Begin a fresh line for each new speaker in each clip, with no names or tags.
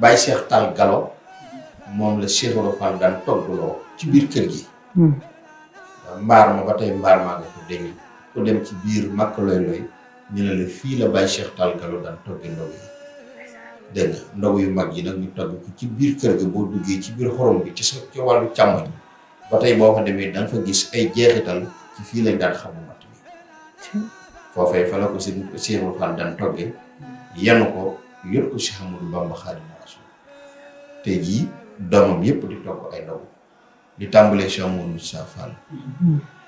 Baye Cheikh Tall Galo moom la Cheikh Ibra Fall daan toggaloo ci biir kër gi. mbaar ma ba tey mbaar maa nga ko dégg ku dem ci biir makk loy ñu ne la fii la Baye Cheikh Tall Galo daan togge ndogu yi dégg nga ndogu yu mag yi nag ñu togg ko ci biir kër ga boo duggee ci biir xorom bi ci sa ci wàllu càmmoñ ba tey boo fa demee da nga fa gis ay jeexital ci fii lañ daan xamu mat bi foofee fa la ko si Cheikh Ibra Fall daan togge yanu ko yor ko Cheikh Ahmadou Bamba Xaadimu Rasuul tey jii doomam yëpp di togg ay ndogu di tàmbalee Cheikh Mouhamadou Moussa Fall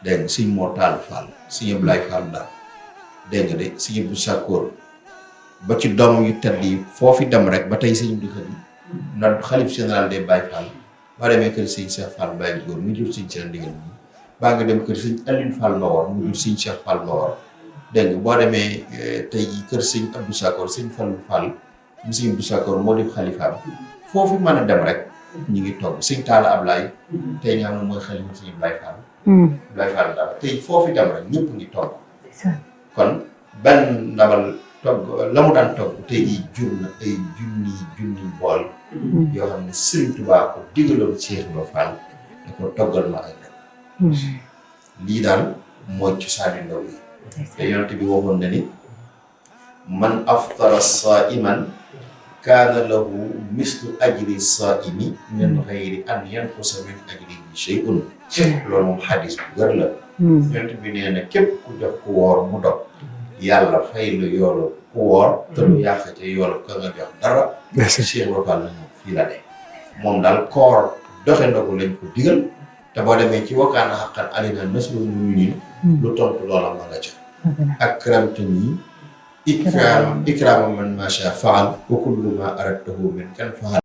dégg nga sëñ Mor Tall Fall sëñ Ablaye Fall daal dégg nga de sëñ Abdou Sakkoor ba ci doomam yu tedd yi foofu dem rek ba tey sëñ Abdou Khadi ndax xalif général des Baye Fall boo demee kër sëñ Cheikh Fall Baye Góor mu jur sëñ Cheikh Ndigal mi baa nga dem kër sëñ Aline Fall Mbawar mu jur sëñ Cheikh Fall Mbawar dégg nga boo demee tey jii kër sëñ Abdou Sakkoor sëñ Fall Fall mu sëñ Abdou Sakkoor moo di xalifaam foofu mën a dem rek ñu ngi togg sëñ Talla Ablaye tey nga xam ne mooy xalifa sëñ Baye Fall Baye Fall daal tey foofu dem rek ñëpp ngi togg kon benn ndabal togg la mu daan togg tey jii jur na ay junni bool yoo xam ne Sëriñ Tuubaa ko digaloon Cheikh Ibra Fall da ko toggal ma ay ndab lii daal mooy cosaani ndaw yi te yonent bi waxoon na ni man aftara saa'iman kaana lahu mislu ajri saa'imi min ghayri an yanqusa min ajrihi shay'un loolu moom xadis bu wér la yonent bi nee na képp ku jox ku woor mu dog yàlla fay la yoolu ku woor te lu yàq ca yoolu ka nga jox dara Cheikh Ibra Fall nañu fii la de moom daal koor doxe ndogu lañ ko digal te boo demee ci wakkaana xaqan alina nasrul mu'minin lu tontu loola ma nga ca akramtani ikraama man ma sha faal wa kullu ma aradtahu min kan faal